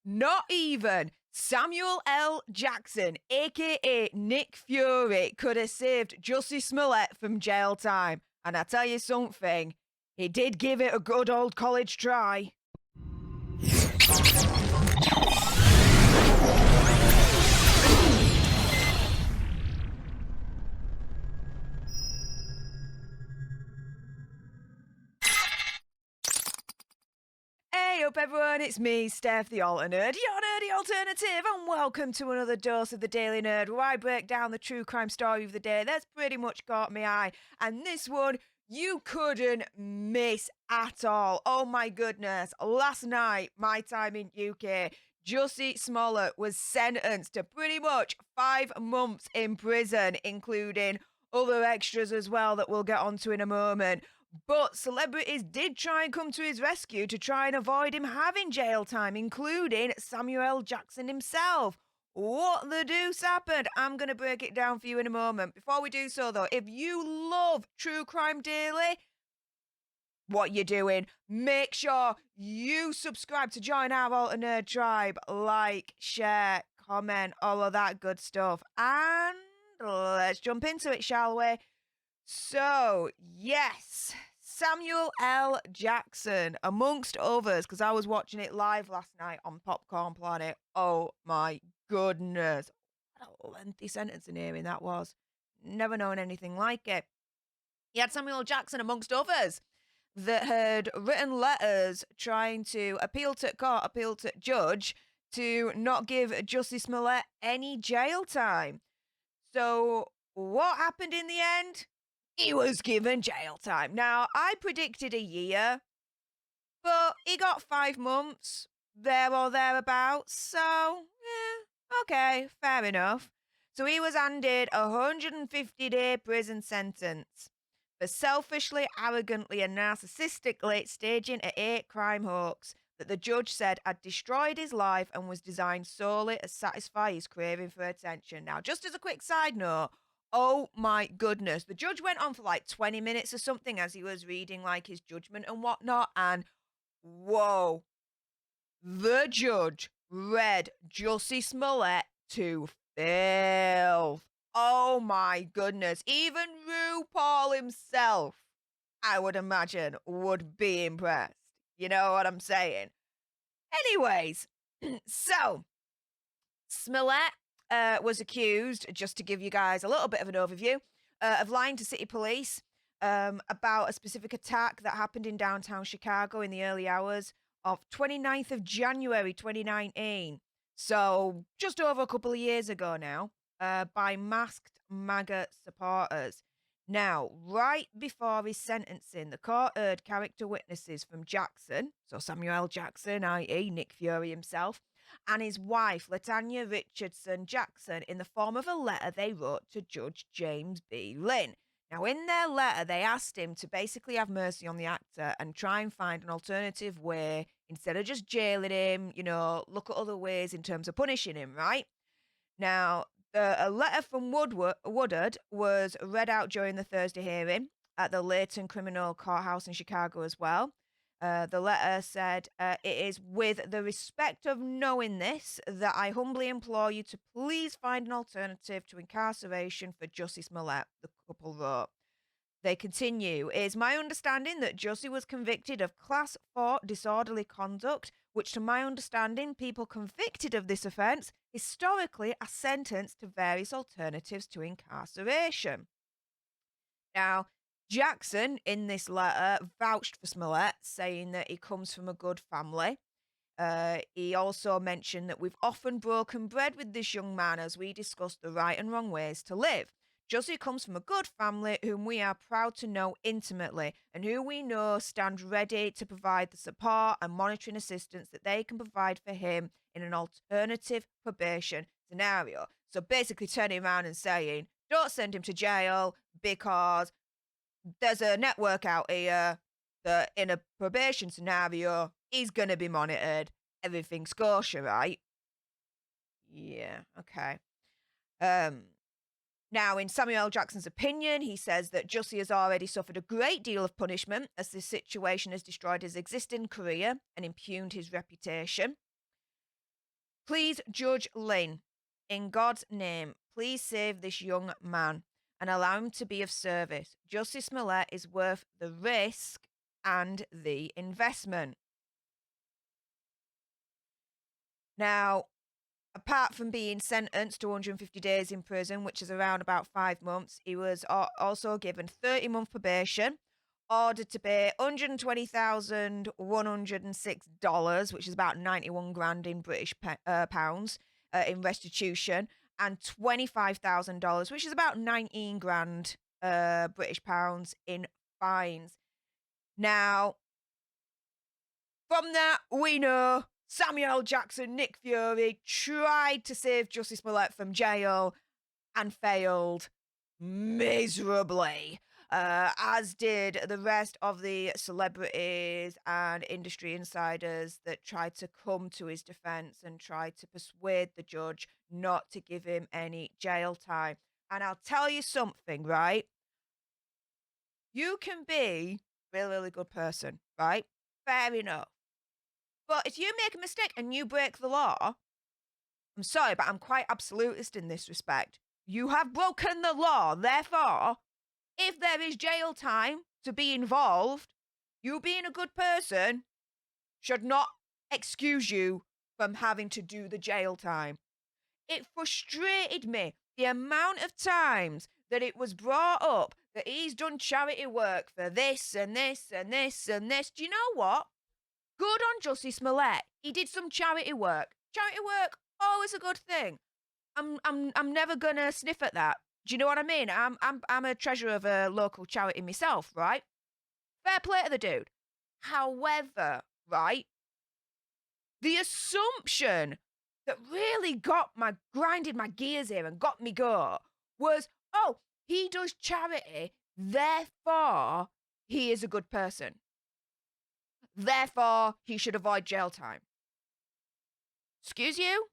Not even Samuel L. Jackson, aka Nick Fury, could have saved Jussie Smollett from jail time. And I tell you something, he did give it a good old college try. Hey up everyone, it's me, Stef, the Nerd, your nerdy alternative, and welcome to another dose of the Daily Nerd, where I break down the true crime story of the day that's pretty much caught my eye. And this one, you couldn't miss at all. Oh my goodness, last night, my time in UK, Jussie Smollett was sentenced to pretty much 5 months in prison, including other extras as well that we'll get onto in a moment. But celebrities did try and come to his rescue to try and avoid him having jail time, including Samuel L. Jackson himself. What the deuce happened? I'm going to break it down for you in a moment. Before we do so, though, if you love True Crime Daily, what you doing? Make sure you subscribe to join our Alter Nerd tribe. Like, share, comment, all of that good stuff. And let's jump into it, shall we? So, yes, Samuel L. Jackson, amongst others, because I was watching it live last night on Popcorn Planet. Oh my goodness. What a lengthy sentencing hearing that was. Never known anything like it. He had Samuel L. Jackson, amongst others, that had written letters trying to appeal to court, appeal to judge, to not give Jussie Smollett any jail time. So, what happened in the end? He was given jail time. Now, I predicted a year, but he got 5 months, there or thereabouts. So, okay, fair enough. So he was handed a 150-day prison sentence for selfishly, arrogantly, and narcissistically staging a hate crime hoax that the judge said had destroyed his life and was designed solely to satisfy his craving for attention. Now, just as a quick side note, oh my goodness. The judge went on for like 20 minutes or something as he was reading like his judgment and whatnot. And whoa, the judge read Jussie Smollett to filth. Oh my goodness. Even RuPaul himself, I would imagine, would be impressed. You know what I'm saying? Anyways, so Smollett was accused, just to give you guys a little bit of an overview, of lying to city police about a specific attack that happened in downtown Chicago in the early hours of 29th of January 2019. So just over a couple of years ago now, by masked MAGA supporters. Now, right before his sentencing, the court heard character witnesses from Jackson, so Samuel L. Jackson, i.e. Nick Fury himself, and his wife, Latanya Richardson Jackson, in the form of a letter they wrote to Judge James B. Lynn. Now, in their letter, they asked him to basically have mercy on the actor and try and find an alternative way, instead of just jailing him, look at other ways in terms of punishing him, right? Now, a letter from Woodard was read out during the Thursday hearing at the Layton Criminal Courthouse in Chicago as well. The letter said, it is with the respect of knowing this that I humbly implore you to please find an alternative to incarceration for Jussie Smollett, the couple wrote. They continue, it is my understanding that Jussie was convicted of Class 4 disorderly conduct, which to my understanding, people convicted of this offence historically are sentenced to various alternatives to incarceration. Now, Jackson, in this letter, vouched for Smollett, saying that he comes from a good family. He also mentioned that we've often broken bread with this young man as we discuss the right and wrong ways to live. Jussie comes from a good family whom we are proud to know intimately and who we know stand ready to provide the support and monitoring assistance that they can provide for him in an alternative probation scenario. So basically turning around and saying, don't send him to jail because there's a network out here that in a probation scenario, he's going to be monitored. Everything's kosher, right? Yeah, okay. Now, in Samuel L. Jackson's opinion, he says that Jussie has already suffered a great deal of punishment as this situation has destroyed his existing career and impugned his reputation. Please, Judge Lynn, in God's name, please save this young man and allow him to be of service. Jussie Smollett is worth the risk and the investment. Now, apart from being sentenced to 150 days in prison, which is around about 5 months, he was also given 30-month probation, ordered to pay $120,106, which is about 91 grand in British pounds, in restitution, and $25,000, which is about 19 grand British pounds in fines. Now, from that, we know Samuel Jackson, Nick Fury, tried to save Jussie Smollett from jail and failed miserably, as did the rest of the celebrities and industry insiders that tried to come to his defense and tried to persuade the judge not to give him any jail time. And I'll tell you something, right? You can be a really, really good person, right? Fair enough. But if you make a mistake and you break the law, I'm sorry, but I'm quite absolutist in this respect. You have broken the law. Therefore, if there is jail time to be involved, you being a good person should not excuse you from having to do the jail time. It frustrated me the amount of times that it was brought up that he's done charity work for this and this and this and this. Do you know what? Good on Jussie Smollett. He did some charity work. Charity work, always a good thing. I'm never gonna sniff at that. Do you know what I mean? I'm a treasurer of a local charity myself, right? Fair play to the dude. However, right, the assumption that really grinded my gears here and got me go was, oh, he does charity, therefore he is a good person. Therefore, he should avoid jail time. Excuse you?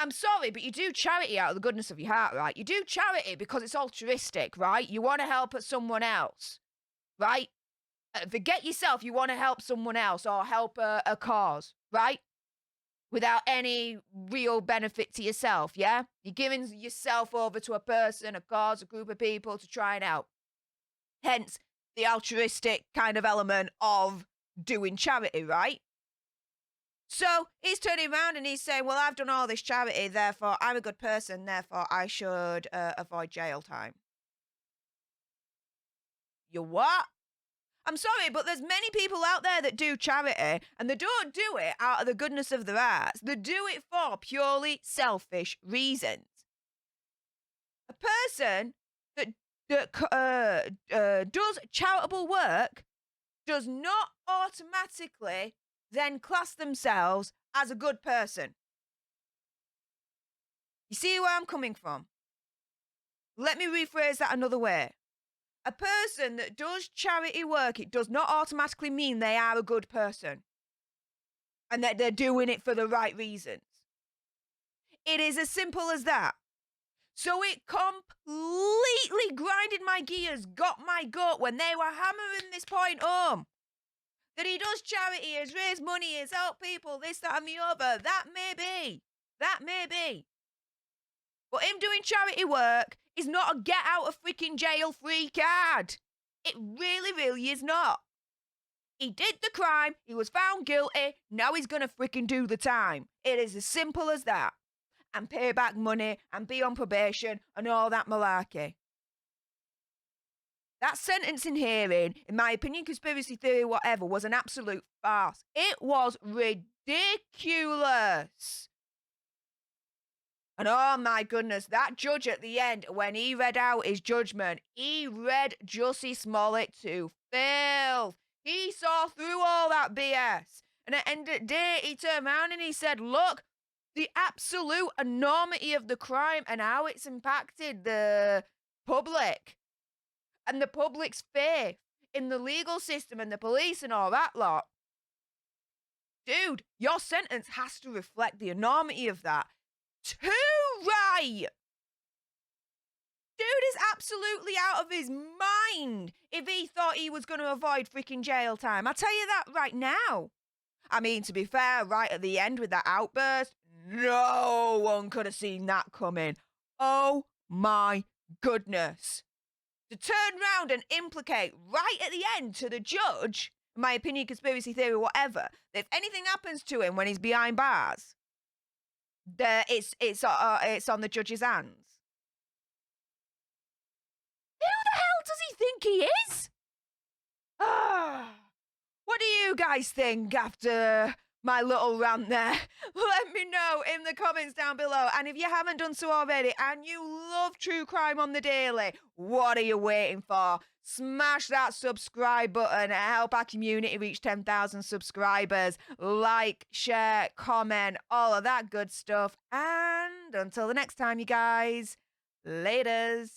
I'm sorry, but you do charity out of the goodness of your heart, right? You do charity because it's altruistic, right? You want to help someone else, right? Forget yourself, you want to help someone else or help a cause, right? Without any real benefit to yourself, yeah? You're giving yourself over to a person, a cause, a group of people to try and help. Hence, the altruistic kind of element of doing charity, right? So he's turning around and he's saying, well, I've done all this charity, therefore I'm a good person, therefore I should avoid jail time. You what? I'm sorry, but there's many people out there that do charity and they don't do it out of the goodness of their hearts. They do it for purely selfish reasons. A person that does charitable work does not automatically then class themselves as a good person. You see where I'm coming from? Let me rephrase that another way. A person that does charity work, it does not automatically mean they are a good person and that they're doing it for the right reasons. It is as simple as that. So it completely grinded my gears, got my gut when they were hammering this point home. That he does charity, has raised money, has helped people, this, that, and the other. That may be. That may be. But him doing charity work is not a get out of freaking jail free card. It really, really is not. He did the crime, he was found guilty, now he's gonna freaking do the time. It is as simple as that. And pay back money and be on probation and all that malarkey. That sentencing hearing, in my opinion, conspiracy theory, whatever, was an absolute farce. It was ridiculous. And oh my goodness, that judge at the end, when he read out his judgment, he read Jussie Smollett to filth. He saw through all that BS. And at the end of the day, he turned around and he said, look, the absolute enormity of the crime and how it's impacted the public. And the public's faith in the legal system and the police and all that lot. Dude, your sentence has to reflect the enormity of that. Too right! Dude is absolutely out of his mind if he thought he was going to avoid freaking jail time. I'll tell you that right now. I mean, to be fair, right at the end with that outburst, No one could have seen that coming. Oh my goodness. To turn round and implicate right at the end to the judge, in my opinion, conspiracy theory, whatever, that if anything happens to him when he's behind bars, it's on the judge's hands. Who the hell does he think he is? What do you guys think after my little rant there? Let me know in the comments down below. And if you haven't done so already and you love true crime on the daily, what are you waiting for? Smash that subscribe button and help our community reach 10,000 subscribers. Like, share, comment, all of that good stuff. And until the next time, you guys, laters.